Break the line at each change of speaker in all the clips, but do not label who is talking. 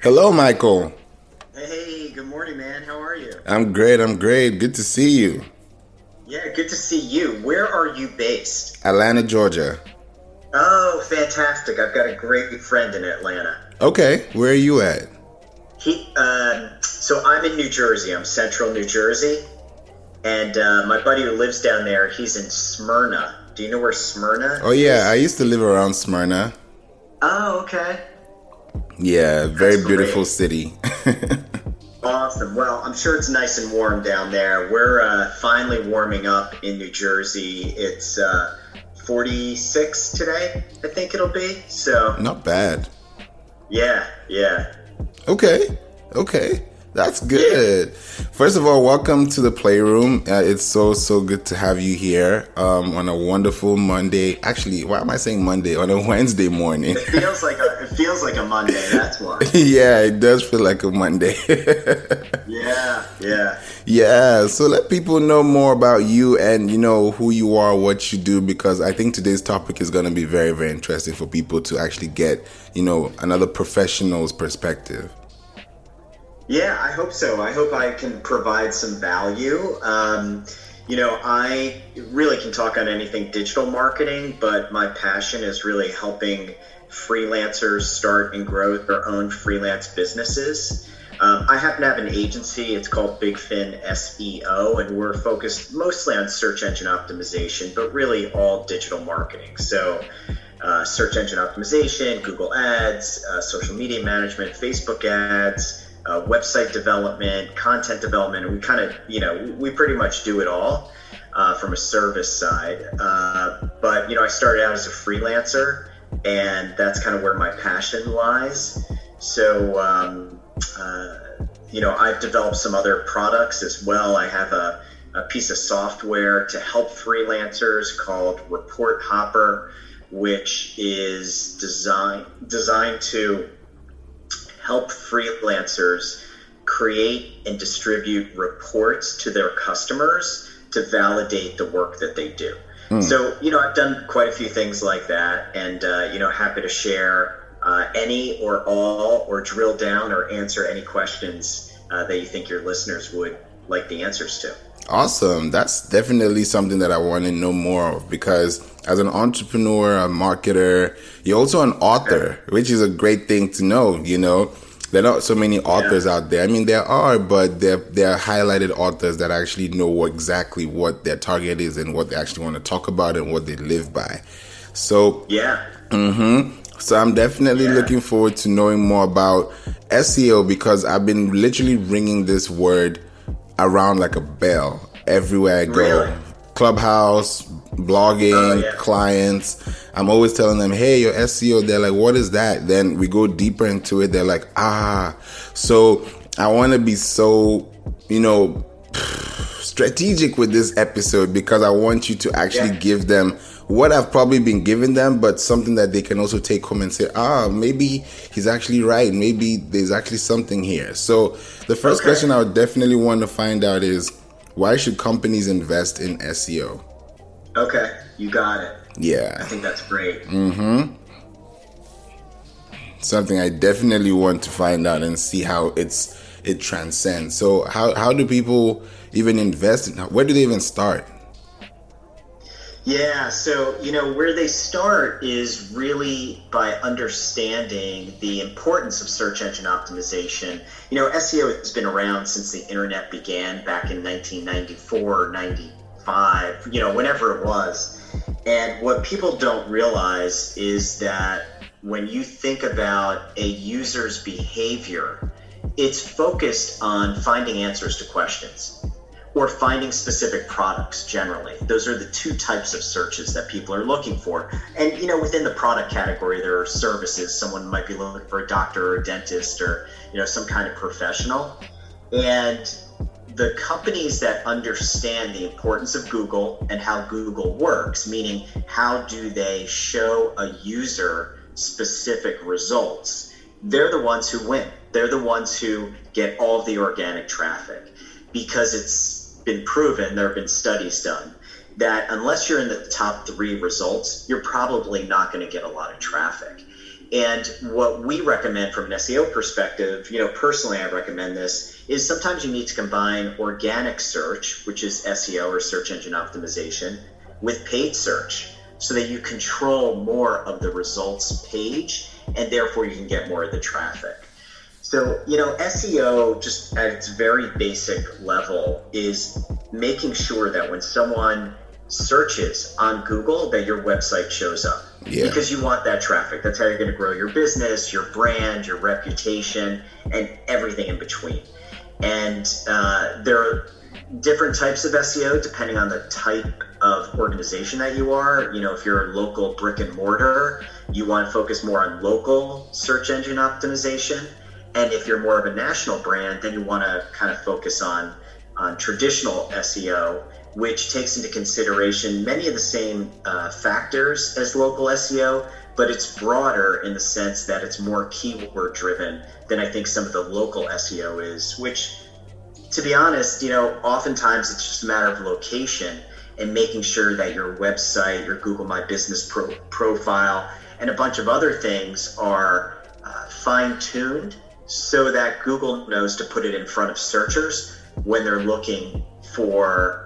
Hello, Michael.
Hey, good morning, man. How are you?
I'm great. I'm great. Good to see you.
Yeah, good to see you. Where are you based?
Atlanta, Georgia.
Oh, fantastic. I've got a great friend in Atlanta.
Okay, where are you at?
So I'm in New Jersey. I'm central New Jersey. And my buddy who lives down there, he's in Smyrna. Do you know where Smyrna
Oh, yeah, I
is?
used to live around Smyrna.
Oh, okay.
Yeah, very
That's
beautiful
great.
city.
Awesome. Well, I'm sure it's nice and warm down there. We're finally warming up in New Jersey. It's 46 today, I think it'll be. So,
Not bad.
yeah, yeah,
Okay, okay. That's
yeah.
good. First of all, welcome to the Playroom. It's so good to have you here on a wonderful Monday. Actually, why am I saying Monday? On a Wednesday morning.
It feels like a Monday. That's why.
Yeah, it does feel like a Monday.
Yeah, yeah.
Yeah, so let people know more about you and who you are, what you do, because I think today's topic is going to be very interesting for people to actually get, another professional's perspective.
Yeah, I hope so. I hope I can provide some value. I really can talk on anything digital marketing, but my passion is really helping freelancers start and grow their own freelance businesses. I happen to have an agency. It's called Big Fin SEO, and we're focused mostly on search engine optimization, but really all digital marketing. So search engine optimization, Google Ads, social media management, Facebook ads, website development, content development, and we kind of, we pretty much do it all from a service side. But I started out as a freelancer, and that's kind of where my passion lies. So, I've developed some other products as well. I have a piece of software to help freelancers called Report Hopper, which is designed to help freelancers create and distribute reports to their customers to validate the work that they do. So, I've done quite a few things like that, and, happy to share any or all, or drill down or answer any questions that you think your listeners would like the answers to.
Awesome. That's definitely something that I want to know more of because as an entrepreneur, a marketer, you're also an author, which is a great thing to know. There are not so many authors out there. I mean, there are, but they're highlighted authors that actually know exactly what their target is and what they actually want to talk about and what they live by. So,
Yeah.
So I'm definitely looking forward to knowing more about SEO because I've been literally ringing this word around like a bell everywhere I go.
Really?
Clubhouse, blogging, clients. I'm always telling them, hey, your SEO. They're like, what is that? Then we go deeper into it. They're like, So I want to be so, strategic with this episode because I want you to actually give them what I've probably been giving them, but something that they can also take home and say, maybe he's actually right. Maybe there's actually something here. So the first question I would definitely want to find out is, why should companies invest in SEO?
Okay, you got it.
Yeah.
I think that's great.
Something I definitely want to find out and see how it transcends. So how do people even invest in, where do they even start?
Yeah, so, where they start is really by understanding the importance of search engine optimization. SEO has been around since the internet began back in 1994, 95, whenever it was. And what people don't realize is that when you think about a user's behavior, it's focused on finding answers to questions or finding specific products generally. Those are the two types of searches that people are looking for. And, within the product category, there are services. Someone might be looking for a doctor or a dentist or, some kind of professional. And the companies that understand the importance of Google and how Google works, meaning how do they show a user specific results, they're the ones who win. They're the ones who get all of the organic traffic because it's been proven, there have been studies done, that unless you're in the top 3 results, you're probably not going to get a lot of traffic. And what we recommend from an SEO perspective, personally, I recommend this, is sometimes you need to combine organic search, which is SEO or search engine optimization, with paid search so that you control more of the results page and therefore you can get more of the traffic. So, SEO, just at its very basic level, is making sure that when someone searches on Google, that your website shows up. Yeah. Because you want that traffic. That's how you're going to grow your business, your brand, your reputation, and everything in between. And there are different types of SEO depending on the type of organization that you are. If you're a local brick and mortar, you want to focus more on local search engine optimization. And if you're more of a national brand, then you want to kind of focus on traditional SEO, which takes into consideration many of the same factors as local SEO, but it's broader in the sense that it's more keyword driven than I think some of the local SEO is, which, to be honest, oftentimes it's just a matter of location and making sure that your website, your Google My Business profile, and a bunch of other things are fine-tuned so that Google knows to put it in front of searchers when they're looking for,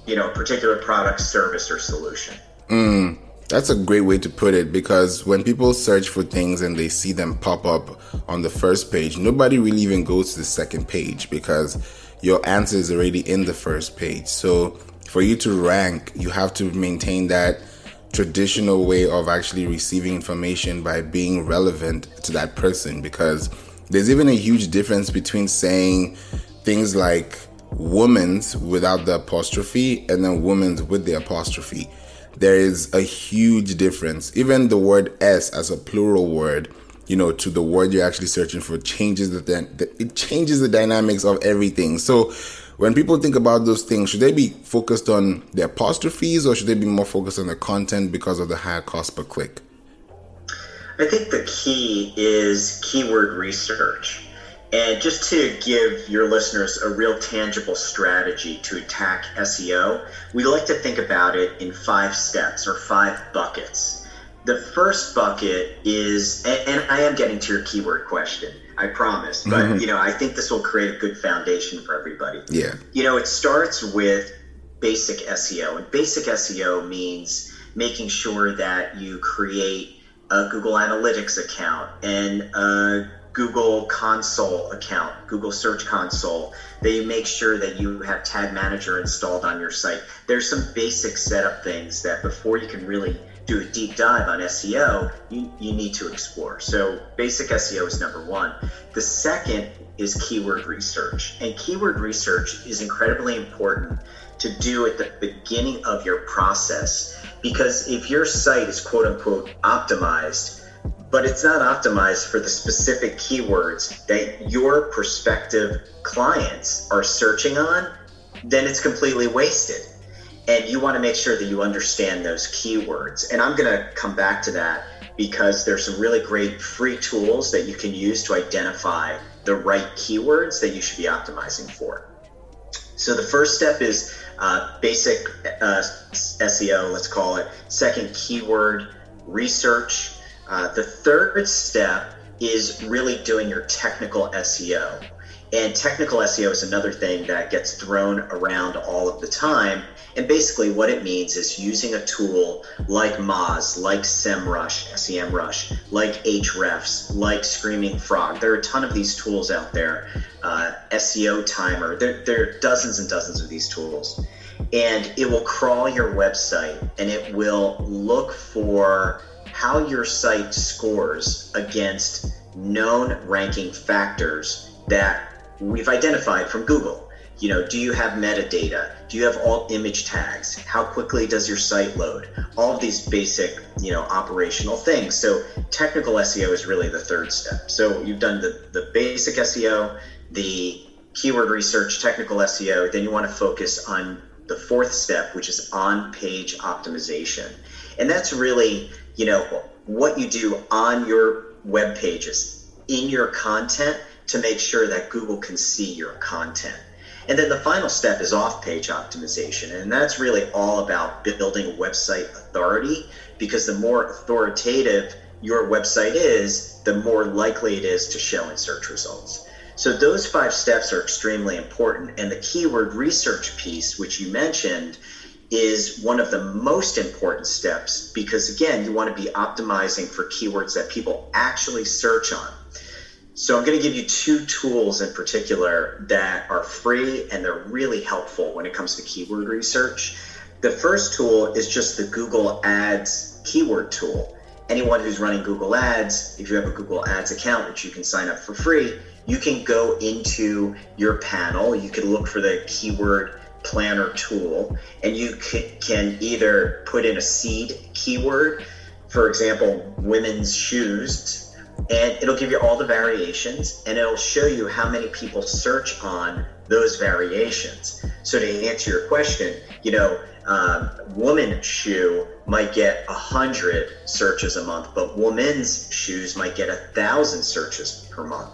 a particular product, service, or solution.
That's a great way to put it, because when people search for things and they see them pop up on the first page, nobody really even goes to the second page because your answer is already in the first page. So for you to rank, you have to maintain that traditional way of actually receiving information by being relevant to that person, because there's even a huge difference between saying things like woman's without the apostrophe and then woman's with the apostrophe. There is a huge difference. Even the word S as a plural word, to the word you're actually searching for changes it changes the dynamics of everything. So when people think about those things, should they be focused on the apostrophes or should they be more focused on the content because of the higher cost per click?
I think the key is keyword research. And just to give your listeners a real tangible strategy to attack SEO, we like to think about it in 5 steps or 5 buckets. The first bucket is, and I am getting to your keyword question, I promise, but I think this will create a good foundation for everybody.
Yeah.
It starts with basic SEO, and basic SEO means making sure that you create a Google Analytics account and a Google Console account, Google Search Console. They make sure that you have Tag Manager installed on your site. There's some basic setup things that before you can really do a deep dive on SEO, you need to explore. So basic SEO is number 1. The second is keyword research. And keyword research is incredibly important to do at the beginning of your process, because if your site is quote unquote optimized, but it's not optimized for the specific keywords that your prospective clients are searching on, then it's completely wasted. And you want to make sure that you understand those keywords. And I'm going to come back to that because there's some really great free tools that you can use to identify the right keywords that you should be optimizing for. So the first step is basic SEO, let's call it. Second, keyword research. The third step is really doing your technical SEO. And technical SEO is another thing that gets thrown around all of the time. And basically what it means is using a tool like Moz, like SEMrush, like Ahrefs, like Screaming Frog. There are a ton of these tools out there. SEO Timer. There are dozens and dozens of these tools. And it will crawl your website and it will look for how your site scores against known ranking factors that we've identified from Google. Do you have metadata? Do you have all image tags? How quickly does your site load? All of these basic, operational things. So technical SEO is really the third step. So you've done the basic SEO, the keyword research, technical SEO. Then you want to focus on the fourth step, which is on-page optimization. And that's really, what you do on your web pages, in your content, to make sure that Google can see your content. And then the final step is off-page optimization. And that's really all about building website authority, because the more authoritative your website is, the more likely it is to show in search results. So those 5 steps are extremely important. And the keyword research piece, which you mentioned, is one of the most important steps, because again, you want to be optimizing for keywords that people actually search on. So I'm going to give you 2 tools in particular that are free and they're really helpful when it comes to keyword research. The first tool is just the Google Ads keyword tool. Anyone who's running Google Ads, if you have a Google Ads account, which you can sign up for free, you can go into your panel, you can look for the keyword planner tool, and you can either put in a seed keyword, for example, women's shoes, and it'll give you all the variations, and it'll show you how many people search on those variations. So to answer your question, woman shoe might get 100 searches a month, but women's shoes might get 1,000 searches per month.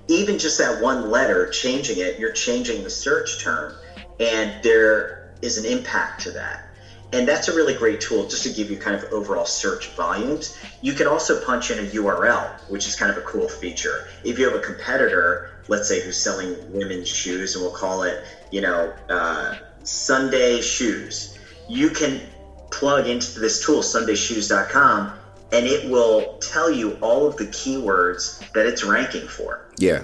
Even just that one letter, changing it, you're changing the search term, and there is an impact to that. And that's a really great tool just to give you kind of overall search volumes. You can also punch in a URL, which is kind of a cool feature. If you have a competitor, let's say who's selling women's shoes, and we'll call it, Sunday Shoes, you can plug into this tool, sundayshoes.com, and it will tell you all of the keywords that it's ranking for.
Yeah.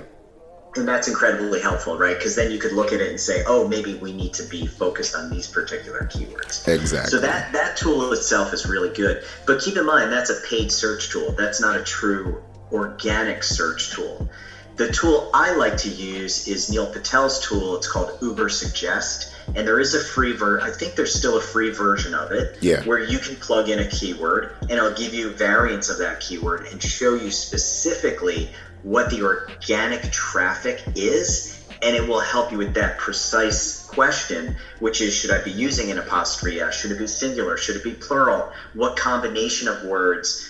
And that's incredibly helpful, right? Because then you could look at it and say, oh, maybe we need to be focused on these particular keywords.
Exactly.
So that tool itself is really good. But keep in mind, that's a paid search tool. That's not a true organic search tool. The tool I like to use is Neil Patel's tool. It's called Uber Suggest. And there is a free I think there's still a free version of it, where you can plug in a keyword and it'll give you variants of that keyword and show you specifically what the organic traffic is, and it will help you with that precise question, which is, should I be using an apostrophe S? Should it be singular? Should it be plural? What combination of words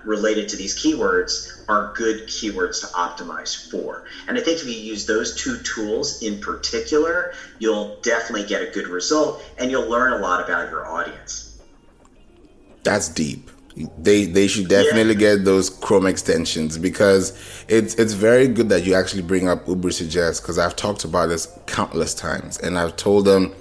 related to these keywords are good keywords to optimize for? And I think if you use those 2 tools in particular, you'll definitely get a good result, and you'll learn a lot about your audience.
That's deep. They should definitely get those Chrome extensions, because it's very good that you actually bring up Uber Suggest, because I've talked about this countless times, and I've told them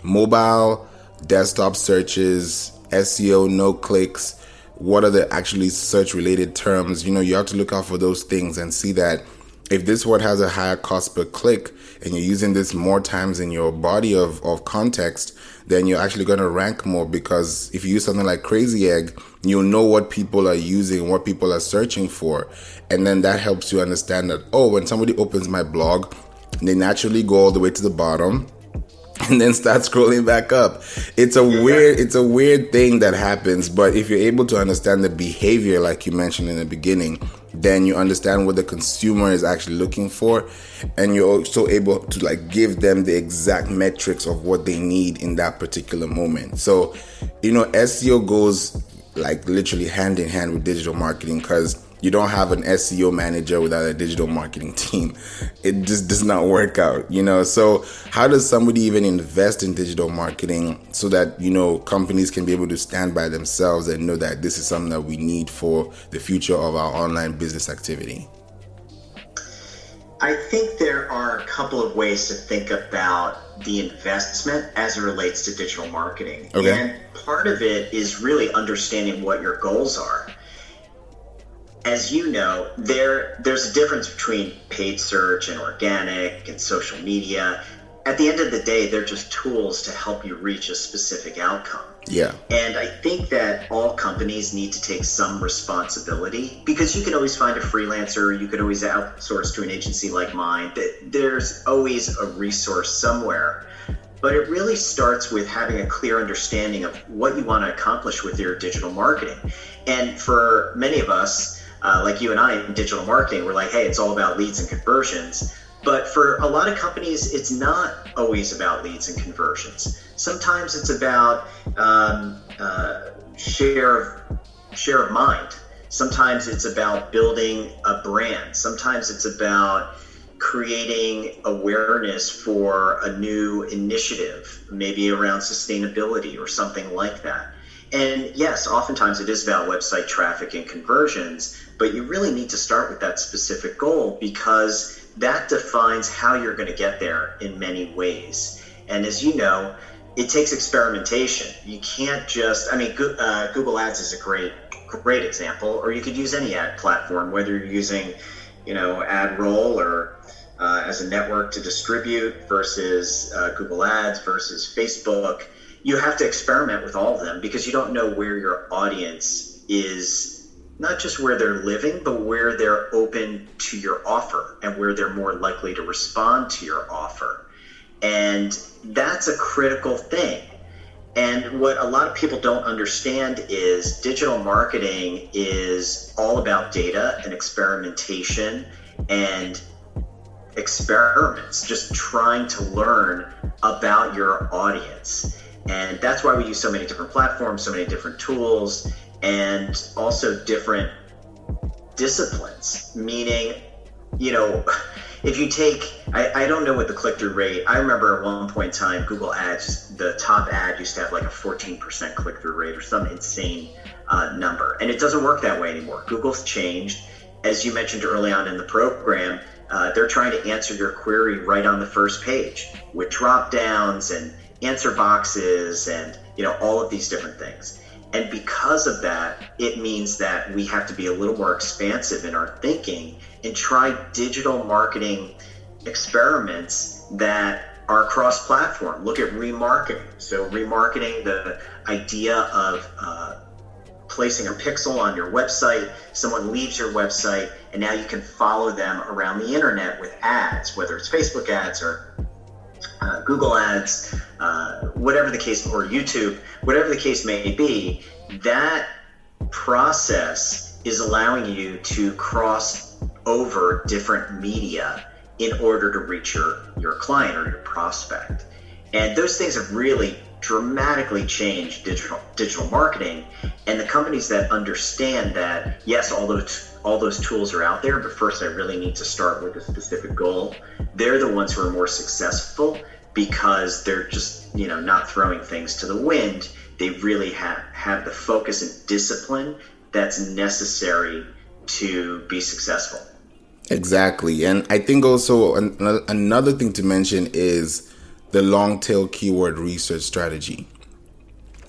mobile, desktop searches, SEO, no clicks, what are the actually search related terms. You have to look out for those things and see that if this word has a higher cost per click and you're using this more times in your body of context, then you're actually going to rank more, because if you use something like Crazy Egg, you'll know what people are using, what people are searching for. And then that helps you understand that, when somebody opens my blog, they naturally go all the way to the bottom and then start scrolling back up. It's a weird thing that happens, but if you're able to understand the behavior, like you mentioned in the beginning, then you understand what the consumer is actually looking for, and you're also able to give them the exact metrics of what they need in that particular moment. So, SEO goes literally hand in hand with digital marketing, because you don't have an SEO manager without a digital marketing team. It just does not work out, So how does somebody even invest in digital marketing so that, companies can be able to stand by themselves and know that this is something that we need for the future of our online business activity?
I think there are a couple of ways to think about the investment as it relates to digital marketing.
Okay.
And part of it is really understanding what your goals are. As you know, there's a difference between paid search and organic and social media. At the end of the day, they're just tools to help you reach a specific outcome.
Yeah.
And I think that all companies need to take some responsibility, because you can always find a freelancer, you could always outsource to an agency like mine. There's always a resource somewhere. But it really starts with having a clear understanding of what you want to accomplish with your digital marketing. And for many of us, like you and I in digital marketing, we're like, hey, it's all about leads and conversions. But for a lot of companies, it's not always about leads and conversions. Sometimes it's about share of mind. Sometimes it's about building a brand. Sometimes it's about creating awareness for a new initiative, maybe around sustainability or something like that. And yes, oftentimes it is about website traffic and conversions, but you really need to start with that specific goal because that defines how you're going to get there in many ways. And as you know, it takes experimentation. You can't just, I mean, Google Ads is a great example, or you could use any ad platform, whether you're using, AdRoll or as a network to distribute versus Google Ads versus Facebook. You have to experiment with all of them because you don't know where your audience is, not just where they're living, but where they're open to your offer and where they're more likely to respond to your offer. And that's a critical thing. And what a lot of people don't understand is digital marketing is all about data and experimentation and experiments, just trying to learn about your audience. And that's why we use so many different platforms, so many different tools, and also different disciplines. Meaning, if you take, I don't know what the click-through rate, I remember at one point in time, Google Ads, the top ad used to have like a 14% click-through rate or some insane number. And it doesn't work that way anymore. Google's changed. As you mentioned early on in the program, they're trying to answer your query right on the first page with drop downs and answer boxes and all of these different things. And because of that, it means that we have to be a little more expansive in our thinking and try digital marketing experiments that are cross-platform. Look at remarketing. So remarketing, the idea of placing a pixel on your website, someone leaves your website, and now you can follow them around the internet with ads, whether it's Facebook ads or Google ads, whatever the case, or YouTube, whatever the case may be. That process is allowing you to cross over different media in order to reach your client or your prospect. And those things have really dramatically changed digital marketing. And the companies that understand that, yes, all those tools are out there, but first I really need to start with a specific goal, they're the ones who are more successful because they're just, not throwing things to the wind. They really have the focus and discipline that's necessary to be successful.
Exactly. And I think also another thing to mention is the long tail keyword research strategy.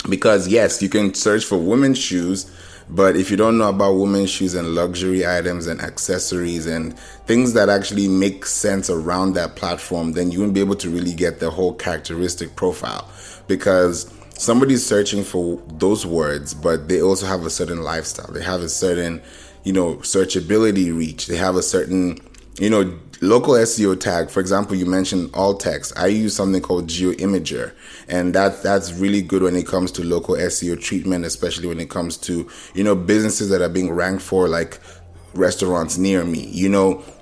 Because yes, you can search for women's shoes, but if you don't know about women's shoes and luxury items and accessories and things that actually make sense around that platform, then you won't be able to really get the whole characteristic profile, because somebody's searching for those words, but they also have a certain lifestyle. They have a certain, searchability reach. They have a certain, local SEO tag. For example, you mentioned alt text. I use something called GeoImager, and that's really good when it comes to local SEO treatment, especially when it comes to, businesses that are being ranked for, like restaurants near me.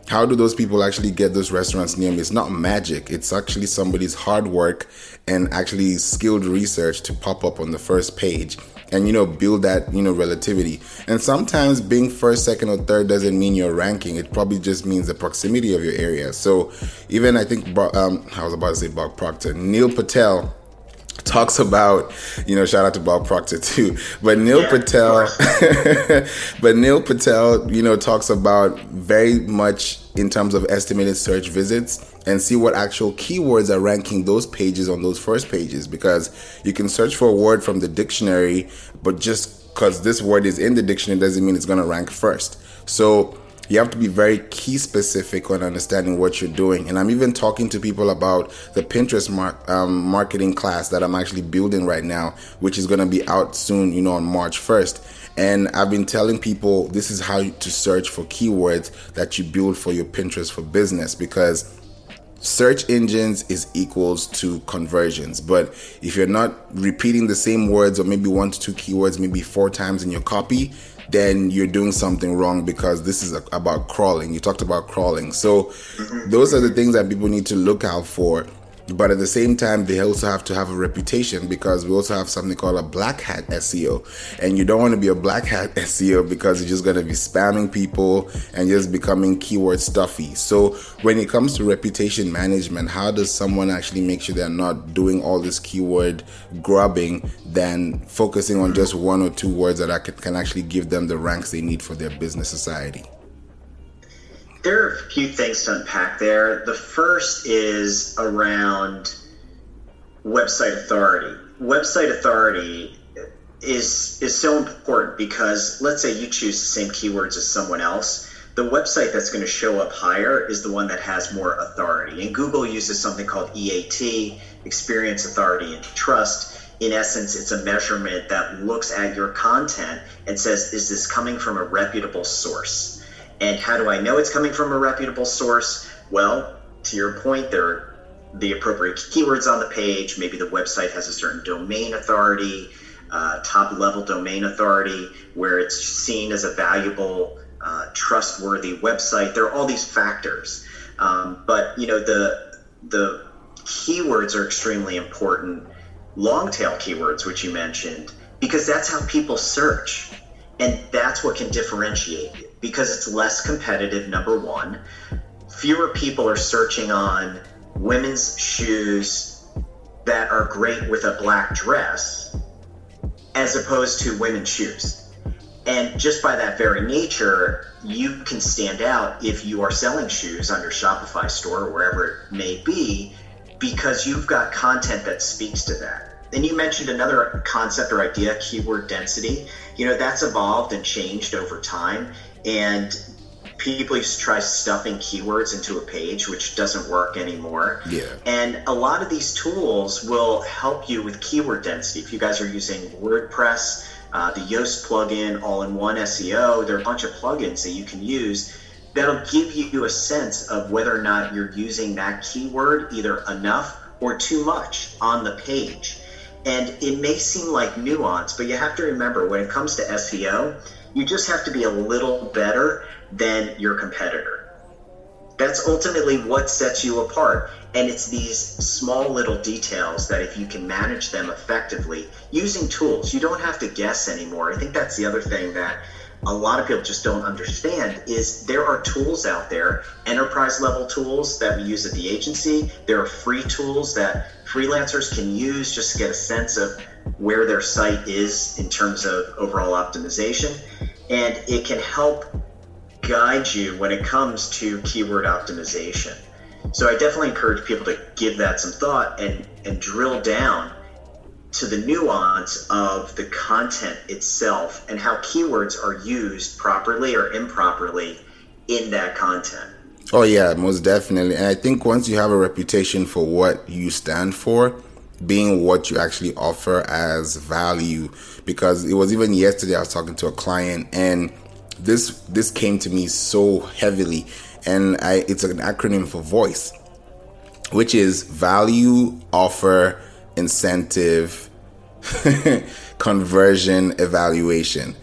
How do those people actually get those restaurants near me? It's not magic. It's actually somebody's hard work and actually skilled research to pop up on the first page and, build that, relativity. And sometimes being first, second, or third doesn't mean you're ranking. It probably just means the proximity of your area. So even I think, I was about to say Bob Proctor, Neil Patel talks about, shout out to Bob Proctor too, but Neil Patel, talks about very much in terms of estimated search visits and see what actual keywords are ranking those pages on those first pages, because you can search for a word from the dictionary, but just because this word is in the dictionary doesn't mean it's going to rank first. So you have to be very key specific on understanding what you're doing. And I'm even talking to people about the Pinterest marketing class that I'm actually building right now, which is going to be out soon, on March 1st. And I've been telling people this is how to search for keywords that you build for your Pinterest for business, because search engines is equals to conversions. But if you're not repeating the same words or maybe 1 to 2 keywords, maybe 4 times in your copy, then you're doing something wrong, because this is about crawling. You talked about crawling. So those are the things that people need to look out for. But at the same time, they also have to have a reputation, because we also have something called a black hat SEO. And you don't want to be a black hat SEO because you're just going to be spamming people and just becoming keyword stuffy. So when it comes to reputation management, how does someone actually make sure they're not doing all this keyword grubbing, than focusing on just one or two words that can actually give them the ranks they need for their business society?
There are a few things to unpack there. The first is around website authority. Website authority is so important because let's say you choose the same keywords as someone else. The website that's going to show up higher is the one that has more authority. And Google uses something called EAT, Experience, Authority, and Trust. In essence, it's a measurement that looks at your content and says, is this coming from a reputable source? And how do I know it's coming from a reputable source? Well, to your point, there are the appropriate keywords on the page. Maybe the website has a certain domain authority, top level domain authority, where it's seen as a valuable, trustworthy website. There are all these factors. But the keywords are extremely important. Long tail keywords, which you mentioned, because that's how people search. And that's what can differentiate you, because it's less competitive, number one. Fewer people are searching on women's shoes that are great with a black dress as opposed to women's shoes. And just by that very nature, you can stand out if you are selling shoes on your Shopify store or wherever it may be, because you've got content that speaks to that. And you mentioned another concept or idea, keyword density. That's evolved and changed over time. And people used to try stuffing keywords into a page, which doesn't work anymore.
Yeah.
And a lot of these tools will help you with keyword density. If you guys are using WordPress, the Yoast plugin, all-in-one SEO, there are a bunch of plugins that you can use that'll give you a sense of whether or not you're using that keyword either enough or too much on the page. And it may seem like nuance, but you have to remember, when it comes to SEO, you just have to be a little better than your competitor. That's ultimately what sets you apart. And it's these small little details that if you can manage them effectively using tools, you don't have to guess anymore. I think that's the other thing that a lot of people just don't understand, is there are tools out there, enterprise level tools that we use at the agency. There are free tools that freelancers can use just to get a sense of where their site is in terms of overall optimization. And it can help guide you when it comes to keyword optimization. So I definitely encourage people to give that some thought and drill down to the nuance of the content itself and how keywords are used properly or improperly in that content.
Oh yeah, most definitely. And I think once you have a reputation for what you stand for, being what you actually offer as value, because it was even yesterday I was talking to a client and this came to me so heavily, and it's an acronym for VOICE, which is value, offer, incentive, conversion, evaluation.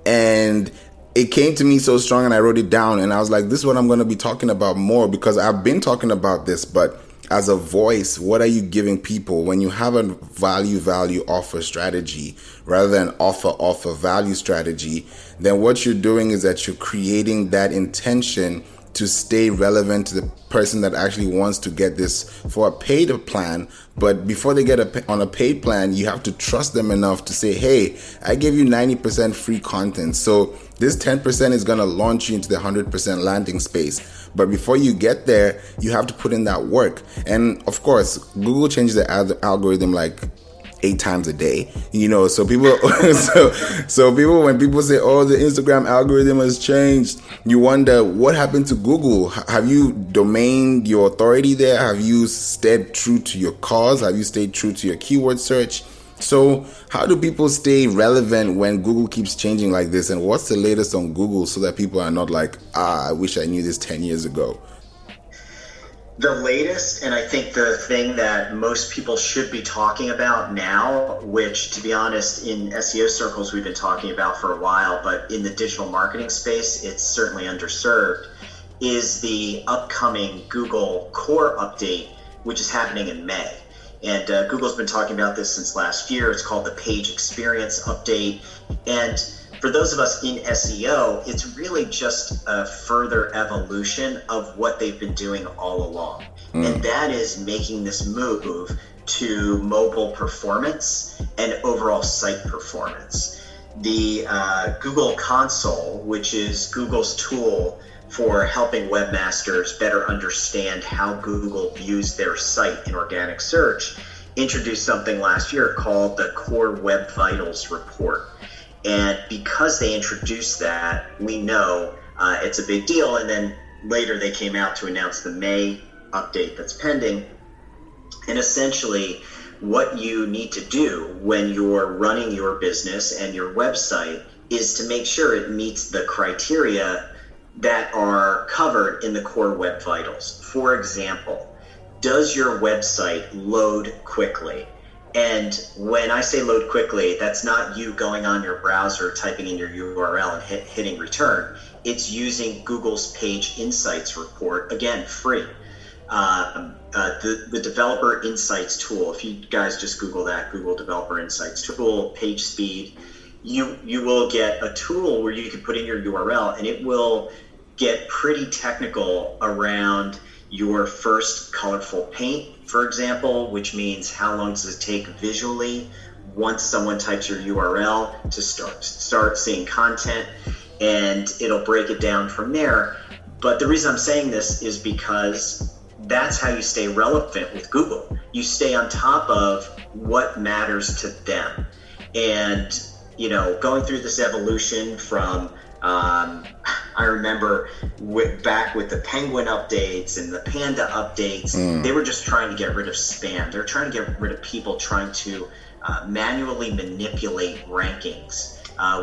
And it came to me so strong, and I wrote it down, and I was like, this is what I'm going to be talking about more, because I've been talking about this, but as a voice, what are you giving people when you have a value offer strategy rather than offer value strategy? Then what you're doing is that you're creating that intention to stay relevant to the person that actually wants to get this for a paid plan. But before they get on a paid plan, you have to trust them enough to say, hey, I gave you 90% free content, so this 10% is going to launch you into the 100% landing space. But before you get there, you have to put in that work. And of course, Google changes the algorithm like 8 times a day, so people so people, when people say, oh, the Instagram algorithm has changed, you wonder what happened to Google. Have you domained your authority there? Have you stayed true to your cause? Have you stayed true to your keyword search? So how do people stay relevant when Google keeps changing like this? And what's the latest on Google so that people are not like, I wish I knew this 10 years ago?
The latest, and I think the thing that most people should be talking about now, which to be honest, in SEO circles we've been talking about for a while, but in the digital marketing space, it's certainly underserved, is the upcoming Google Core update which is happening in May. And Google's been talking about this since last year. It's called the Page Experience Update. And for those of us in SEO, it's really just a further evolution of what they've been doing all along. And that is making this move to mobile performance and overall site performance. The Google Console, which is Google's tool for helping webmasters better understand how Google views their site in organic search, introduced something last year called the Core Web Vitals Report. And because they introduced that, we know it's a big deal. And then later they came out to announce the May update that's pending. And essentially, what you need to do when you're running your business and your website is to make sure it meets the criteria that are covered in the Core Web Vitals. For example, does your website load quickly? And when I say load quickly, that's not you going on your browser, typing in your URL and hitting return. It's using Google's Page Insights report, again, free. The Developer Insights tool, if you guys just Google that, Google Developer Insights tool, page speed, you will get a tool where you can put in your URL and it will get pretty technical around your first colorful paint, for example, which means how long does it take visually once someone types your URL to start seeing content, and it'll break it down from there. But the reason I'm saying this is because that's how you stay relevant with Google. You stay on top of what matters to them. And, going through this evolution from, I remember back with the Penguin updates and the Panda updates, they were just trying to get rid of spam. They're trying to get rid of people trying to manually manipulate rankings,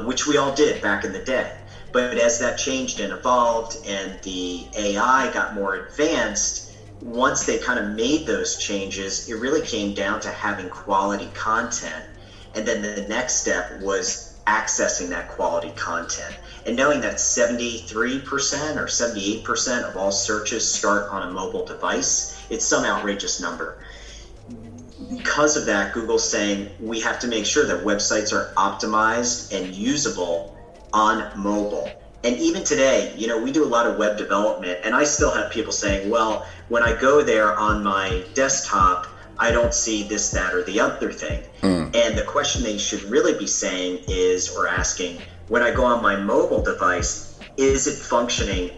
which we all did back in the day. But as that changed and evolved and the AI got more advanced, once they kind of made those changes, it really came down to having quality content. And then the next step was accessing that quality content. And knowing that 73% or 78% of all searches start on a mobile device, it's some outrageous number. Because of that, Google's saying we have to make sure that websites are optimized and usable on mobile. And even today, we do a lot of web development, and I still have people saying, well, when I go there on my desktop, I don't see this, that, or the other thing. And the question they should really be saying is, or asking, when I go on my mobile device, is it functioning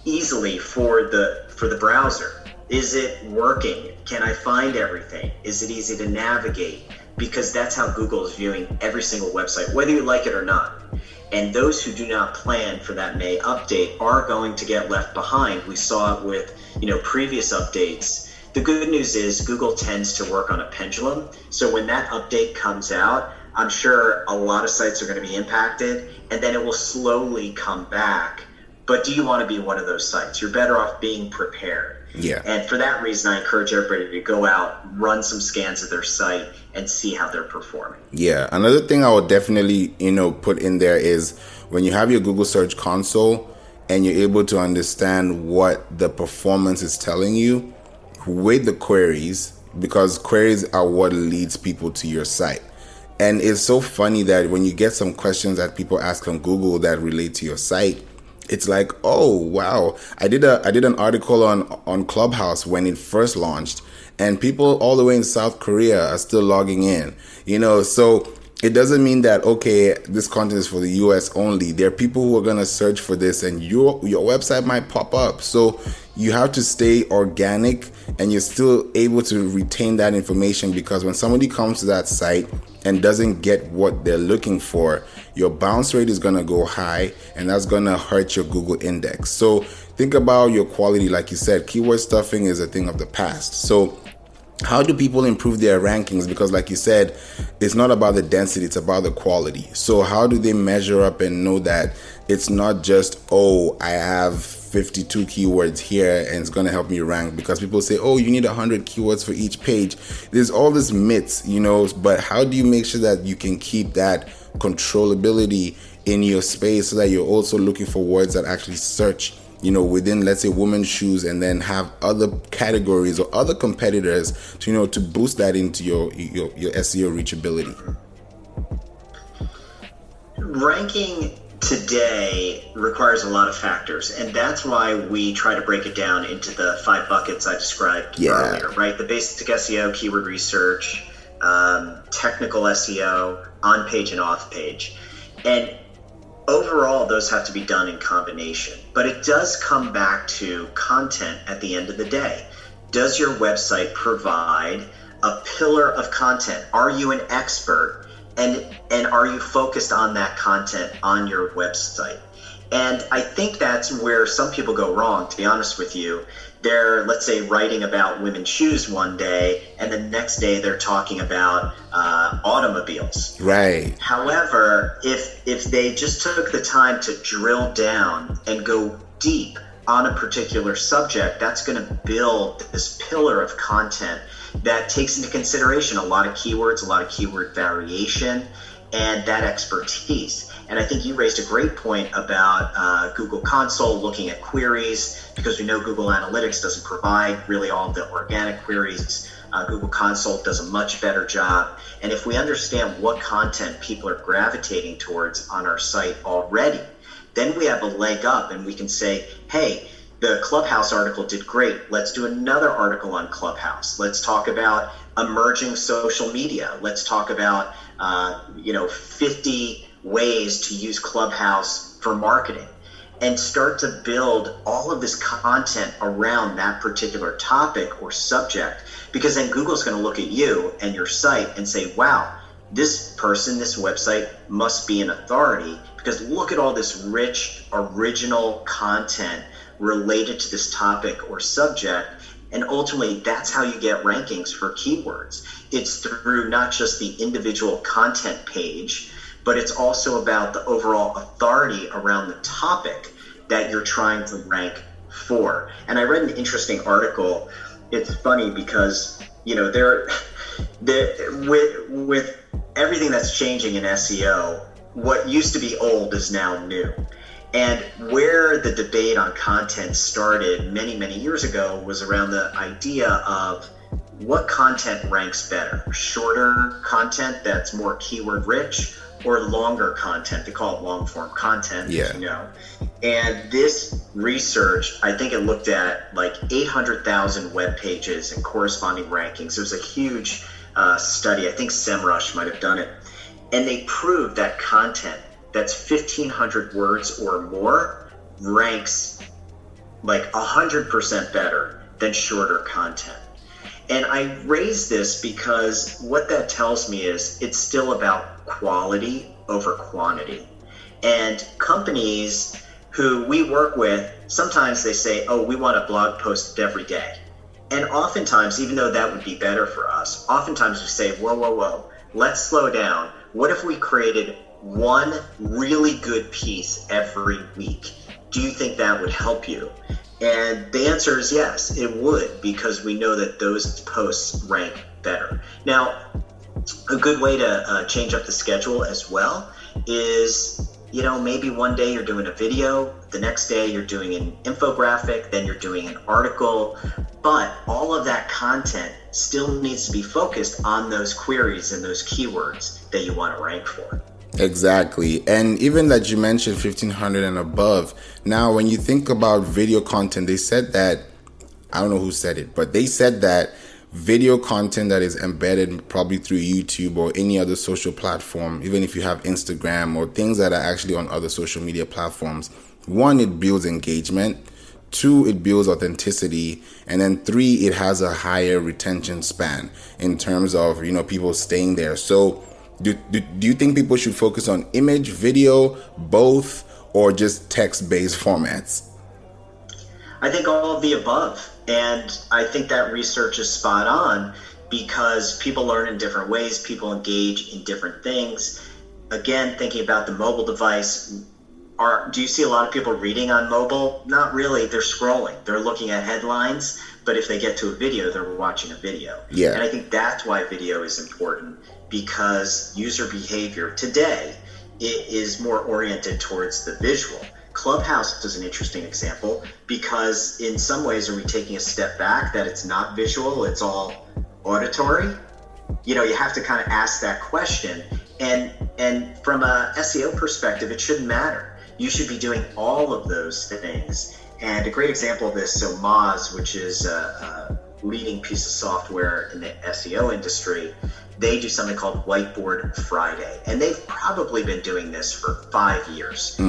easily for the browser? Is it working? Can I find everything? Is it easy to navigate? Because that's how Google is viewing every single website, whether you like it or not. And those who do not plan for that May update are going to get left behind. We saw it with, previous updates. The good news is Google tends to work on a pendulum. So when that update comes out, I'm sure a lot of sites are going to be impacted, and then it will slowly come back. But do you want to be one of those sites? You're better off being prepared.
Yeah.
And for that reason, I encourage everybody to go out, run some scans of their site, and see how they're performing.
Yeah. Another thing I would definitely, put in there is when you have your Google Search Console and you're able to understand what the performance is telling you, with the queries, because queries are what leads people to your site. And it's so funny that when you get some questions that people ask on Google that relate to your site, it's like, oh wow, I did an article on Clubhouse when it first launched, and people all the way in South Korea are still logging in. So it doesn't mean that, okay, this content is for the US only. There are people who are going to search for this, and your website might pop up. So you have to stay organic, and you're still able to retain that information, because when somebody comes to that site and doesn't get what they're looking for, your bounce rate is going to go high, and that's going to hurt your Google index. So think about your quality. Like you said, keyword stuffing is a thing of the past. So how do people improve their rankings? Because like you said, it's not about the density, it's about the quality. So how do they measure up and know that it's not just, oh, I have 52 keywords here and it's going to help me rank? Because people say, oh, you need 100 keywords for each page. There's all this myths, but how do you make sure that you can keep that controllability in your space so that you're also looking for words that actually search within, let's say, women's shoes, and then have other categories or other competitors to, to boost that into your SEO reachability?
Ranking today requires a lot of factors, and that's why we try to break it down into the 5 buckets I described earlier, right? The basic SEO, keyword research, technical SEO, on-page and off-page. And overall, those have to be done in combination. But it does come back to content at the end of the day. Does your website provide a pillar of content? Are you an expert? And are you focused on that content on your website? And I think that's where some people go wrong, to be honest with you. They're, let's say, writing about women's shoes one day, and the next day they're talking about automobiles.
Right.
However, if they just took the time to drill down and go deep on a particular subject, that's going to build this pillar of content that takes into consideration a lot of keywords, a lot of keyword variation, and that expertise. And I think you raised a great point about Google Console, looking at queries, because we know Google Analytics doesn't provide really all of the organic queries. Google Console does a much better job. And if we understand what content people are gravitating towards on our site already, then we have a leg up and we can say, hey, the Clubhouse article did great. Let's do another article on Clubhouse. Let's talk about emerging social media. Let's talk about 50 ways to use Clubhouse for marketing, and start to build all of this content around that particular topic or subject, because then Google's going to look at you and your site and say, wow, this person, this website must be an authority, because look at all this rich, original content related to this topic or subject. And ultimately, that's how you get rankings for keywords. It's through not just the individual content page, but it's also about the overall authority around the topic that you're trying to rank for. And I read an interesting article. It's funny because, with everything that's changing in SEO, what used to be old is now new. And where the debate on content started many, many years ago was around the idea of what content ranks better, shorter content that's more keyword rich, or longer content. They call it long form content, as you know. And this research, I think it looked at like 800,000 web pages and corresponding rankings. It was a huge study. I think SEMrush might have done it. And they proved that content that's 1,500 words or more ranks like 100% better than shorter content. And I raise this because what that tells me is it's still about quality over quantity. And companies who we work with, sometimes they say, oh, we want a blog post every day. And oftentimes, even though that would be better for us, oftentimes we say, whoa, let's slow down. What if we created one really good piece every week? Do you think that would help you? And the answer is yes, it would, because we know that those posts rank better. Now, a good way to change up the schedule as well is, maybe one day you're doing a video, the next day you're doing an infographic, then you're doing an article, but all of that content still needs to be focused on those queries and those keywords that you want to rank for.
Exactly. And even that you mentioned 1,500 and above. Now, when you think about video content, they said that, I don't know who said it, but they said that video content that is embedded probably through YouTube or any other social platform, even if you have Instagram or things that are actually on other social media platforms, 1, it builds engagement. 2, it builds authenticity. And then 3, it has a higher retention span in terms of, people staying there. So do you think people should focus on image, video, both, or just text-based formats?
I think all of the above. And I think that research is spot on, because people learn in different ways. People engage in different things. Again, thinking about the mobile device, do you see a lot of people reading on mobile? Not really. They're scrolling. They're looking at headlines. But if they get to a video, they're watching a video.
Yeah.
And I think that's why video is important, because user behavior today is more oriented towards the visual. Clubhouse is an interesting example because in some ways, are we taking a step back that it's not visual, it's all auditory? You know, you have to kind of ask that question. And from a SEO perspective, it shouldn't matter. You should be doing all of those things. And a great example of this, so Moz, which is a leading piece of software in the SEO industry, they do something called Whiteboard Friday. And they've probably been doing this for 5 years.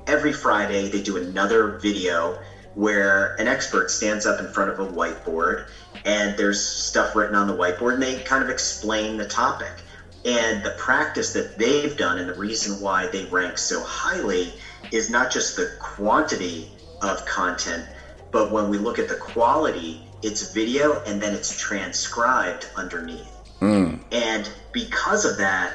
Every Friday, they do another video where an expert stands up in front of a whiteboard and there's stuff written on the whiteboard and they kind of explain the topic. And the practice that they've done and the reason why they rank so highly is not just the quantity of content, but when we look at the quality, it's video and then it's transcribed underneath. And because of that,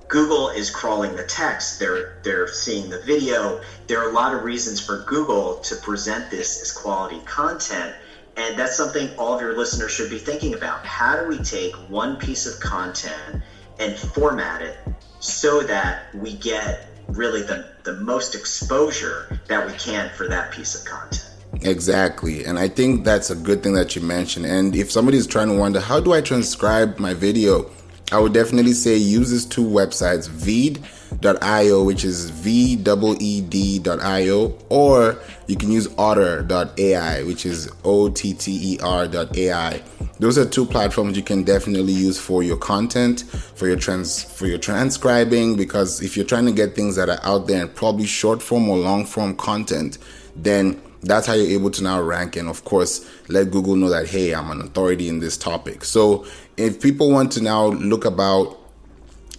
Google is crawling the text, they're seeing the video. There are a lot of reasons for Google to present this as quality content. And that's something all of your listeners should be thinking about. How do we take one piece of content and format it so that we get really the most exposure that we can for that piece of content?
Exactly. And I think that's a good thing that you mentioned. And if somebody's trying to wonder, how do I transcribe my video? I would definitely say use these two websites, veed.io, which is veed.io, or you can use otter.ai, which is otter.ai. Those are two platforms you can definitely use for your content, for your transcribing, because if you're trying to get things that are out there and probably short form or long form content, then that's how you're able to now rank and, of course, let Google know that, hey, I'm an authority in this topic. So if people want to now look about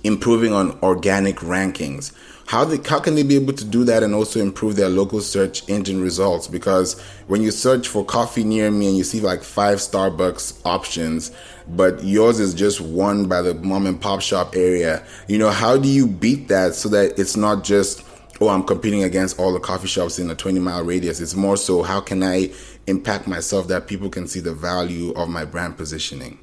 improving on organic rankings, how can they be able to do that and also improve their local search engine results? Because when you search for coffee near me and you see like 5 Starbucks options, but yours is just one by the mom and pop shop area, you know, how do you beat that so that it's not just, oh, I'm competing against all the coffee shops in a 20-mile radius? It's more so, how can I impact myself that people can see the value of my brand positioning?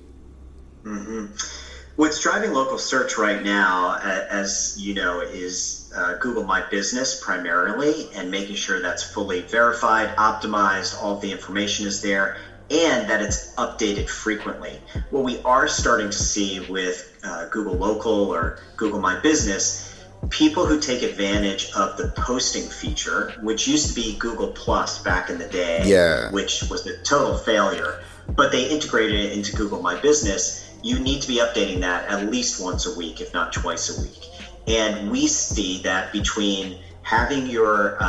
What's driving local search right now, as you know, is Google My Business primarily, and making sure that's fully verified, optimized, all of the information is there, and that it's updated frequently. What we are starting to see with Google Local or Google My Business, people who take advantage of the posting feature, which used to be Google Plus back in the day, which was a total failure, but they integrated it into Google My Business. You need to be updating that at least once a week, if not twice a week. And we see that between having your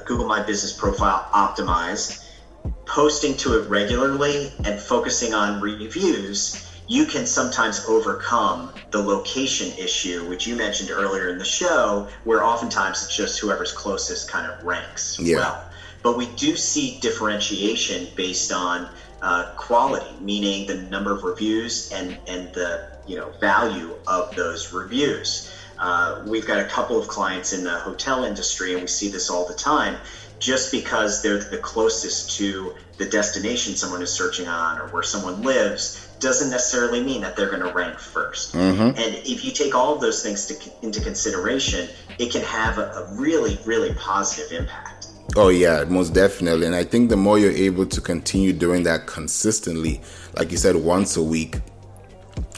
Google My Business profile optimized, posting to it regularly, and focusing on reviews, you can sometimes overcome the location issue, which you mentioned earlier in the show, where oftentimes it's just whoever's closest kind of ranks well. But we do see differentiation based on quality, meaning the number of reviews and the value of those reviews. We've got a couple of clients in the hotel industry, and we see this all the time. Just because they're the closest to the destination someone is searching on or where someone lives doesn't necessarily mean that they're going to rank first. And if you take all of those things into consideration, it can have a really, really positive impact.
Oh yeah, most definitely. And I think the more you're able to continue doing that consistently, like you said, once a week,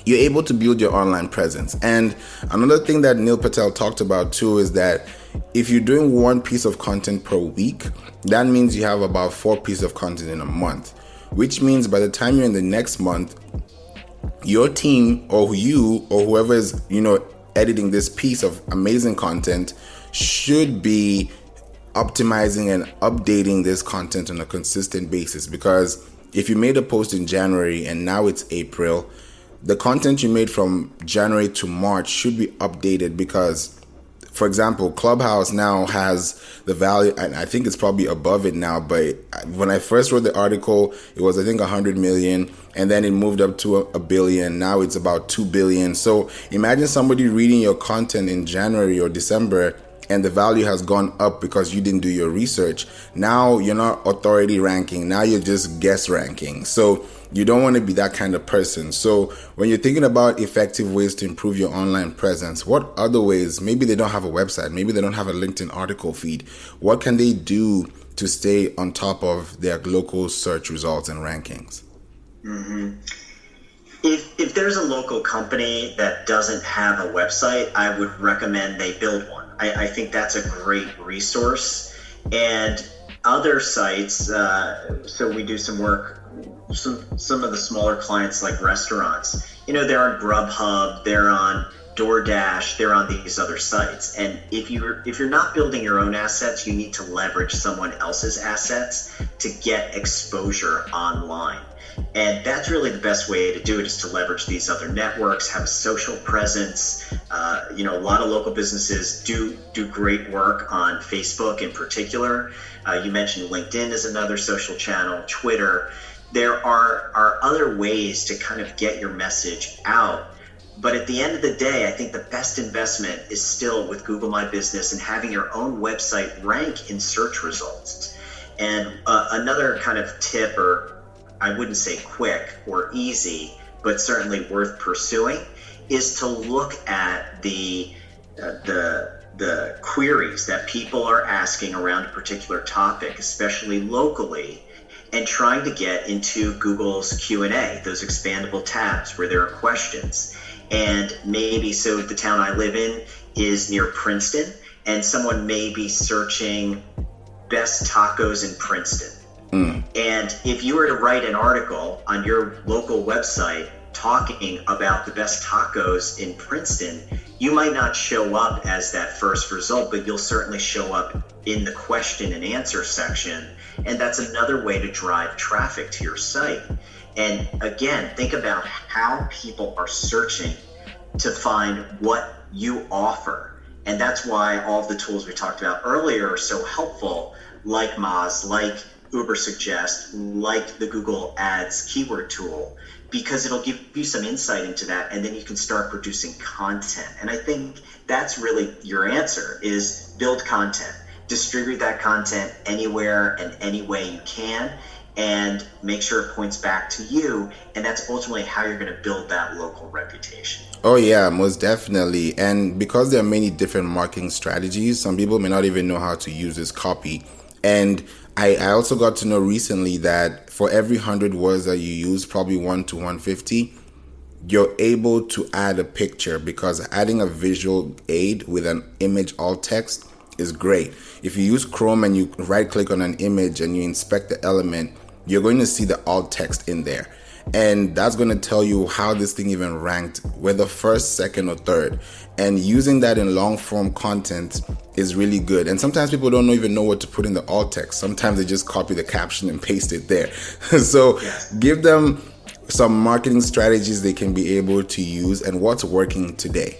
you're able to build your online presence. And another thing that Neil Patel talked about too is that if you're doing one piece of content per week, that means you have about 4 pieces of content in a month, which means by the time you're in the next month, your team or you or whoever is, editing this piece of amazing content should be optimizing and updating this content on a consistent basis. Because if you made a post in January and now it's April, the content you made from January to March should be updated, because, for example, Clubhouse now has the value, and I think it's probably above it now, but when I first wrote the article, it was, I think, 100 million, and then it moved up to a billion. Now it's about 2 billion. So imagine somebody reading your content in January or December, and the value has gone up because you didn't do your research, now you're not authority ranking. Now you're just guess ranking. So you don't want to be that kind of person. So when you're thinking about effective ways to improve your online presence, what other ways? Maybe they don't have a website. Maybe they don't have a LinkedIn article feed. What can they do to stay on top of their local search results and rankings?
Mm-hmm. If there's a local company that doesn't have a website, I would recommend they build one. I think that's a great resource. And other sites, so we do some work, some of the smaller clients like restaurants, they're on Grubhub, they're on DoorDash, they're on these other sites. And if you're not building your own assets, you need to leverage someone else's assets to get exposure online. And that's really the best way to do it, is to leverage these other networks, have a social presence. A lot of local businesses do great work on Facebook in particular. You mentioned LinkedIn is another social channel, Twitter. There are other ways to kind of get your message out. But at the end of the day, I think the best investment is still with Google My Business and having your own website rank in search results. And another kind of tip, or I wouldn't say quick or easy, but certainly worth pursuing, is to look at the queries that people are asking around a particular topic, especially locally, and trying to get into Google's Q&A, those expandable tabs where there are questions. And maybe, so the town I live in is near Princeton, and someone may be searching best tacos in Princeton. And if you were to write an article on your local website talking about the best tacos in Princeton, you might not show up as that first result, but you'll certainly show up in the question and answer section. And that's another way to drive traffic to your site. And again, think about how people are searching to find what you offer. And that's why all of the tools we talked about earlier are so helpful, like Moz, like Ubersuggest, like the Google Ads keyword tool, because it'll give you some insight into that, and then you can start producing content. And I think that's really your answer, is build content, distribute that content anywhere and any way you can, and make sure it points back to you. And that's ultimately how you're going to build that local reputation.
Oh yeah, most definitely. And because there are many different marketing strategies, some people may not even know how to use this copy. And I also got to know recently that for every 100 words that you use, probably 1 to 150, you're able to add a picture, because adding a visual aid with an image alt text is great. If you use Chrome and you right click on an image and you inspect the element, you're going to see the alt text in there. And that's going to tell you how this thing even ranked, whether first, second, or third. And using that in long form content is really good. And sometimes people don't even know what to put in the alt text. Sometimes they just copy the caption and paste it there. So give them some marketing strategies they can be able to use, and what's working today.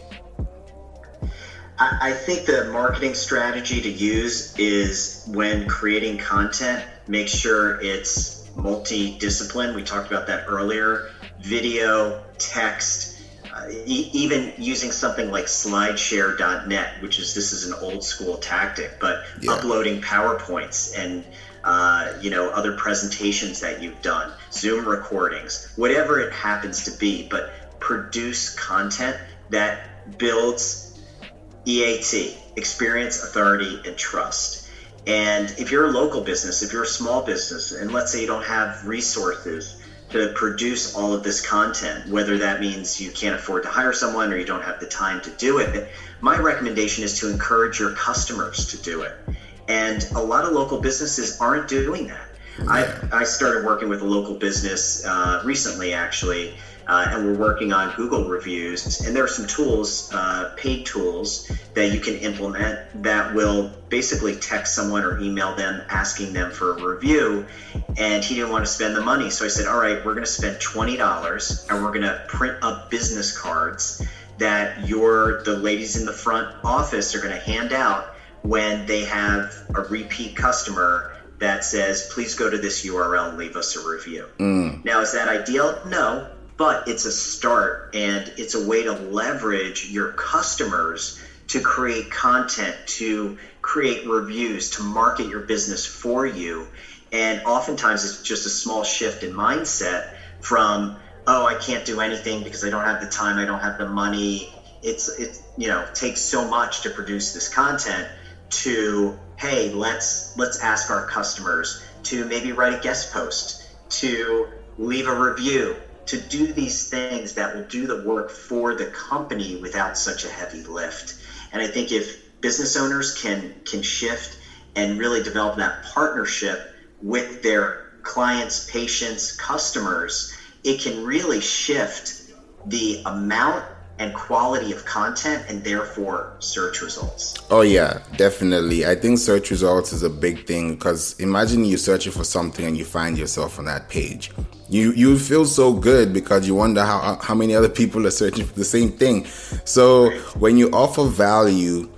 I think the marketing strategy to use is, when creating content, make sure it's multidiscipline. We talked about that earlier. Video, text, even using something like slideshare.net, this is an old school tactic, but uploading PowerPoints and other presentations that you've done, Zoom recordings, whatever it happens to be, but produce content that builds EAT, experience, authority, and trust. And if you're a local business, if you're a small business, and let's say you don't have resources to produce all of this content, whether that means you can't afford to hire someone or you don't have the time to do it, my recommendation is to encourage your customers to do it. And a lot of local businesses aren't doing that. I started working with a local business recently, actually, and we're working on Google reviews. And there are some tools, paid tools, that you can implement that will basically text someone or email them asking them for a review. And he didn't want to spend the money. So I said, all right, we're going to spend $20 and we're going to print up business cards that the ladies in the front office are going to hand out when they have a repeat customer that says, please go to this URL and leave us a review. Now, is that ideal? No, but it's a start, and it's a way to leverage your customers to create content, to create reviews, to market your business for you. And oftentimes it's just a small shift in mindset from, oh, I can't do anything because I don't have the time, I don't have the money. It's takes so much to produce this content, to, hey, let's ask our customers to maybe write a guest post, to leave a review, to do these things that will do the work for the company without such a heavy lift. And I think if business owners can shift and really develop that partnership with their clients, patients, customers, it can really shift the amount and quality of content and therefore search results.
Oh yeah, definitely. I think search results is a big thing, because imagine you searching for something and you find yourself on that page. You feel so good because you wonder how many other people are searching for the same thing. So when you offer value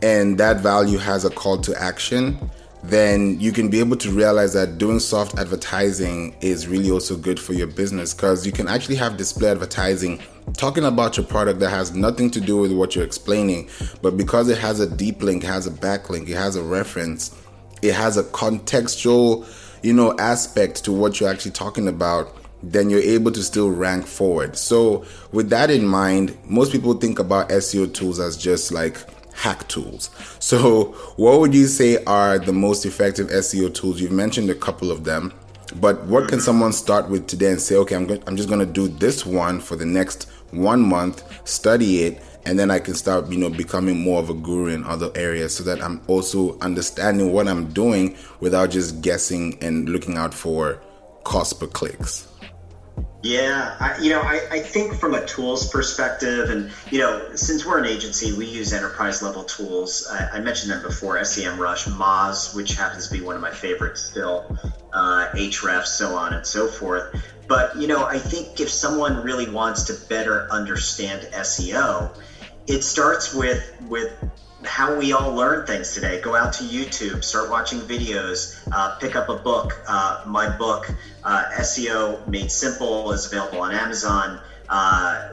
and that value has a call to action, then you can be able to realize that doing soft advertising is really also good for your business, because you can actually have display advertising talking about your product that has nothing to do with what you're explaining, but because it has a deep link, it has a backlink, it has a reference, it has a contextual, aspect to what you're actually talking about, then you're able to still rank forward. So with that in mind, most people think about SEO tools as just like hack tools. So what would you say are the most effective SEO tools? You've mentioned a couple of them, but what can someone start with today and say, okay, I'm just going to do this one for the next 1 month, study it, and then I can start, becoming more of a guru in other areas, so that I'm also understanding what I'm doing without just guessing and looking out for cost per clicks.
Yeah, I think from a tools perspective, and since we're an agency, we use enterprise level tools. I mentioned them before: SEMrush, Moz, which happens to be one of my favorites still, Href, so on and so forth. But I think if someone really wants to better understand SEO, it starts with how we all learn things today. Go out to YouTube, start watching videos, pick up a book. My book, SEO Made Simple, is available on Amazon,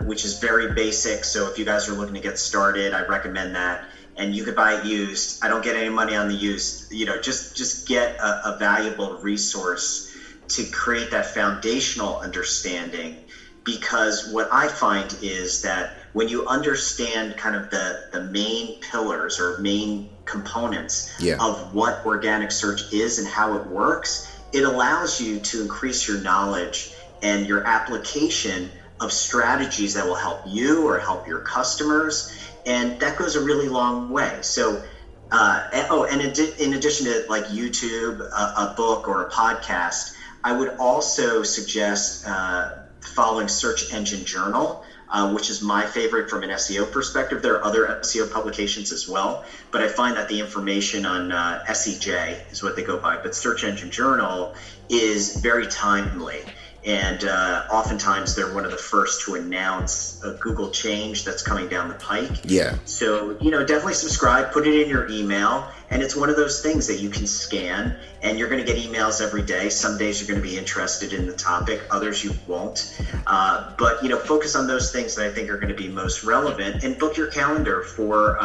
which is very basic. So if you guys are looking to get started, I recommend that. And you could buy it used. I don't get any money on the used. Just get a valuable resource to create that foundational understanding. Because what I find is that when you understand kind of the main pillars or main components of what organic search is and how it works, it allows you to increase your knowledge and your application of strategies that will help you or help your customers. And that goes a really long way. So, in addition to like YouTube, a book, or a podcast, I would also suggest following Search Engine Journal, which is my favorite from an SEO perspective. There are other SEO publications as well, but I find that the information on SEJ is what they go by. But Search Engine Journal is very timely. And oftentimes they're one of the first to announce a Google change that's coming down the pike.
Yeah.
So, definitely subscribe, put it in your email. And it's one of those things that you can scan, and you're going to get emails every day. Some days you're going to be interested in the topic, others you won't. But focus on those things that I think are going to be most relevant, and book your calendar for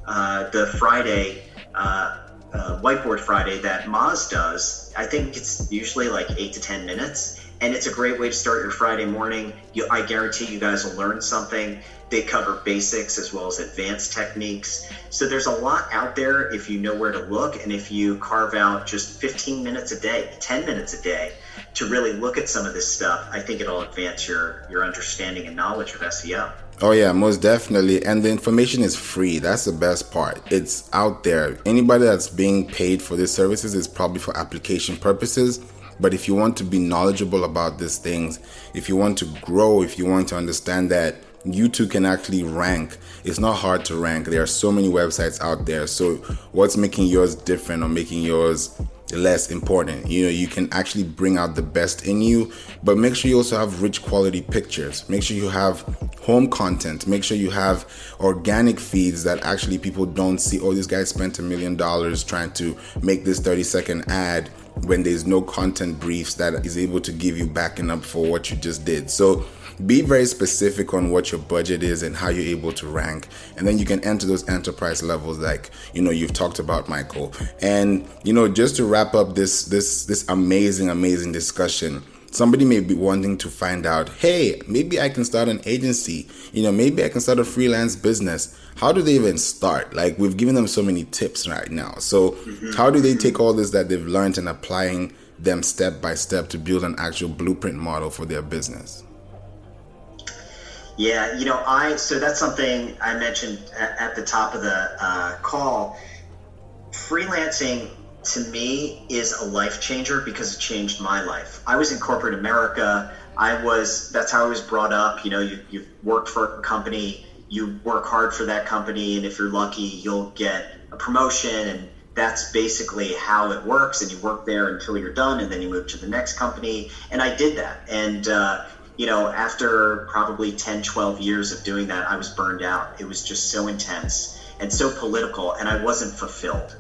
the Friday, Whiteboard Friday that Moz does. I think it's usually like 8 to 10 minutes. And it's a great way to start your Friday morning. I guarantee you guys will learn something. They cover basics as well as advanced techniques. So there's a lot out there if you know where to look, and if you carve out just 15 minutes a day, 10 minutes a day to really look at some of this stuff, I think it'll advance your understanding and knowledge of SEO.
Oh yeah, most definitely. And the information is free. That's the best part. It's out there. Anybody that's being paid for these services is probably for application purposes. But if you want to be knowledgeable about these things, if you want to grow, if you want to understand that you too can actually rank, it's not hard to rank. There are so many websites out there. So what's making yours different or making yours less important? You can actually bring out the best in you, but make sure you also have rich quality pictures. Make sure you have home content. Make sure you have organic feeds that actually people don't see, oh, this guy spent $1 million trying to make this 30-second ad, when there's no content briefs that is able to give you backing up for what you just did. So be very specific on what your budget is and how you're able to rank. And then you can enter those enterprise levels like, you've talked about, Michael. And, just to wrap up this amazing discussion, somebody may be wanting to find out, hey, maybe I can start an agency, maybe I can start a freelance business. How do they even start? Like, we've given them so many tips right now. So how do they take all this that they've learned and applying them step by step to build an actual blueprint model for their business?
Yeah, so that's something I mentioned at the top of the call. Freelancing to me is a life changer because it changed my life. I was in corporate America. That's how I was brought up. You work for a company, you work hard for that company, and if you're lucky, you'll get a promotion, and that's basically how it works. And you work there until you're done, and then you move to the next company. And I did that. And, after probably 10, 12 years of doing that, I was burned out. It was just so intense and so political, and I wasn't fulfilled.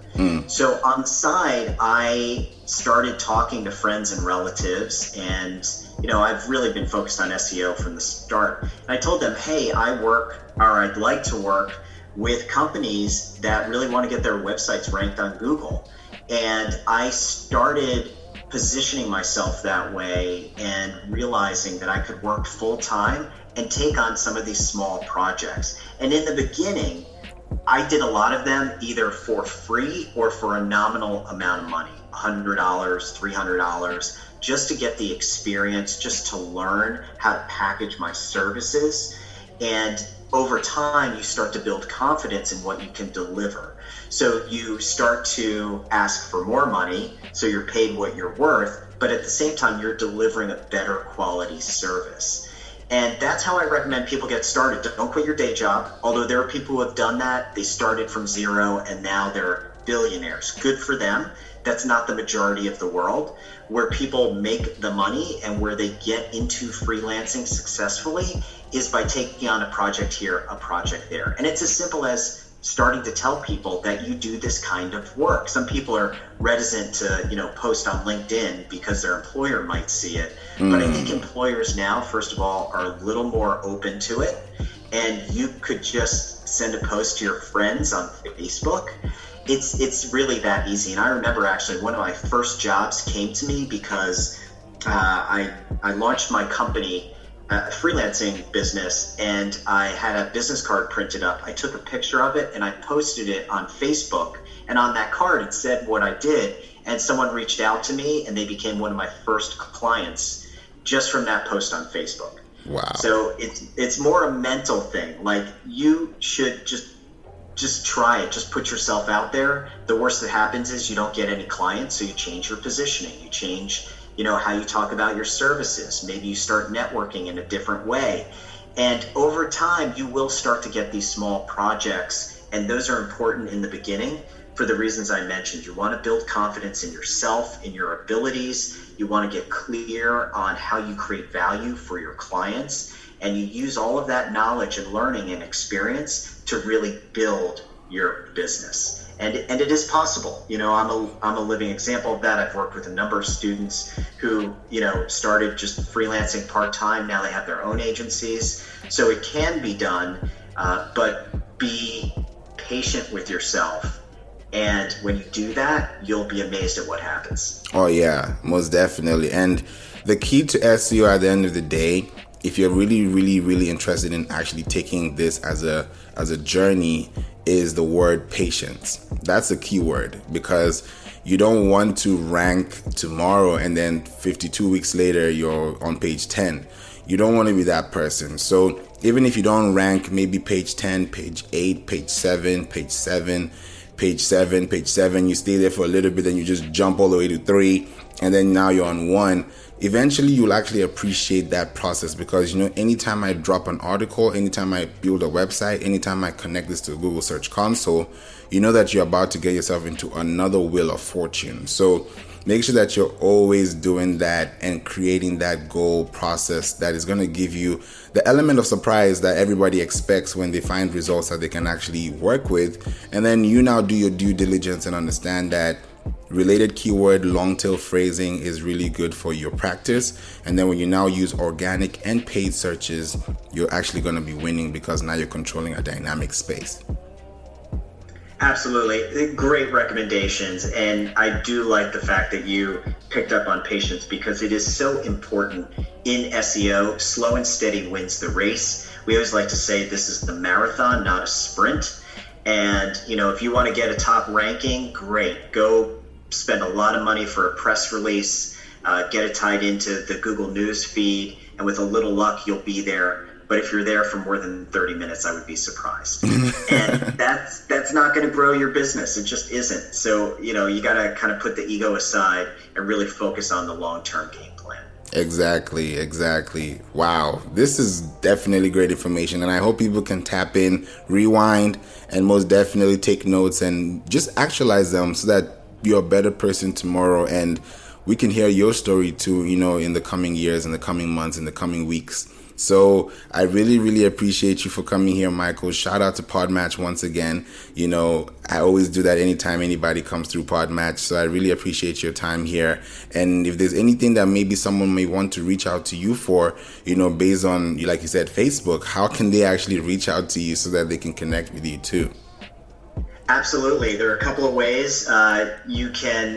So on the side, I started talking to friends and relatives, and I've really been focused on SEO from the start. And I told them, hey, I'd like to work with companies that really want to get their websites ranked on Google. And I started positioning myself that way and realizing that I could work full time and take on some of these small projects. And in the beginning, I did a lot of them either for free or for a nominal amount of money, $100, $300, just to get the experience, just to learn how to package my services. And over time, you start to build confidence in what you can deliver. So you start to ask for more money, so you're paid what you're worth, but at the same time, you're delivering a better quality service. And that's how I recommend people get started. Don't quit your day job. Although there are people who have done that, they started from zero and now they're billionaires. Good for them. That's not the majority of the world. Where people make the money and where they get into freelancing successfully is by taking on a project here, a project there. And it's as simple as starting to tell people that you do this kind of work. Some people are reticent to, post on LinkedIn because their employer might see it. But I think employers now, first of all, are a little more open to it. And you could just send a post to your friends on Facebook. It's really that easy. And I remember actually one of my first jobs came to me because I launched my company, freelancing business, and I had a business card printed up. I took a picture of it and I posted it on Facebook, and on that card it said what I did, and someone reached out to me and they became one of my first clients just from that post on Facebook.
Wow.
So it's more a mental thing. Like, you should just try it. Just put yourself out there. The worst that happens is you don't get any clients, so you change your positioning, you change how you talk about your services. Maybe you start networking in a different way. And over time, you will start to get these small projects. And those are important in the beginning for the reasons I mentioned. You want to build confidence in yourself, in your abilities. You want to get clear on how you create value for your clients. And you use all of that knowledge and learning and experience to really build your business. And it is possible. I'm a living example of that. I've worked with a number of students who, started just freelancing part-time. Now they have their own agencies. So it can be done, but be patient with yourself. And when you do that, you'll be amazed at what happens.
Oh, yeah, most definitely. And the key to SEO at the end of the day, if you're really, really, really interested in actually taking this as a journey, is the word patience. That's a key word, because you don't want to rank tomorrow and then 52 weeks later you're on page 10. You don't want to be that person. So even if you don't rank maybe page 10, page 8, page 7, page 7, page 7, page 7, you stay there for a little bit and you just jump all the way to 3, and then now you're on 1. Eventually you'll actually appreciate that process, because anytime I drop an article, anytime I build a website, anytime I connect this to Google Search Console, you know that you're about to get yourself into another wheel of fortune. So make sure that you're always doing that and creating that goal process that is going to give you the element of surprise that everybody expects when they find results that they can actually work with. And then you now do your due diligence and understand that related keyword, long tail phrasing is really good for your practice. And then when you now use organic and paid searches, you're actually going to be winning because now you're controlling a dynamic space.
Absolutely. Great recommendations. And I do like the fact that you picked up on patience, because it is so important in SEO. Slow and steady wins the race. We always like to say this is the marathon, not a sprint. And, if you want to get a top ranking, great. Go spend a lot of money for a press release, get it tied into the Google News feed, and with a little luck, you'll be there. But if you're there for more than 30 minutes, I would be surprised. And that's not going to grow your business. It just isn't. So, you got to kind of put the ego aside and really focus on the long-term game plan.
Exactly. Wow. This is definitely great information. And I hope people can tap in, rewind, and most definitely take notes and just actualize them so that you're a better person tomorrow. And we can hear your story too, in the coming years, in the coming months, in the coming weeks. So I really, really appreciate you for coming here, Michael. Shout out to Podmatch once again. I always do that anytime anybody comes through Podmatch. So I really appreciate your time here. And if there's anything that maybe someone may want to reach out to you for, based on, like you said, Facebook, how can they actually reach out to you so that they can connect with you too?
Absolutely. There are a couple of ways. You can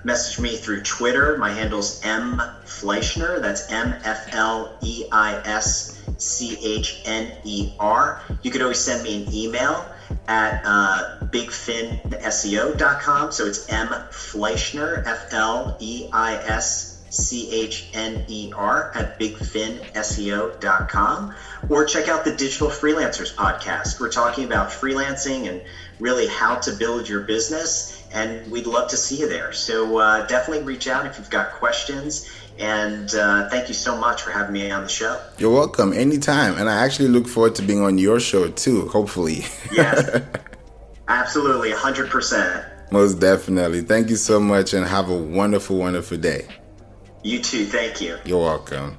message me through Twitter. My handle's M Fleischner. That's MFLEISCHNER. You could always send me an email at bigfinseo.com. So it's M Fleischner, FLEISCHNER at bigfinseo.com. Or check out the Digital Freelancers podcast. We're talking about freelancing and really how to build your business, and we'd love to see you there. So definitely reach out if you've got questions, and thank you so much for having me on the show.
You're welcome, anytime. And I actually look forward to being on your show too, hopefully.
Yes, absolutely, 100%.
Most definitely. Thank you so much, and have a wonderful, wonderful day.
You too, thank you.
You're welcome.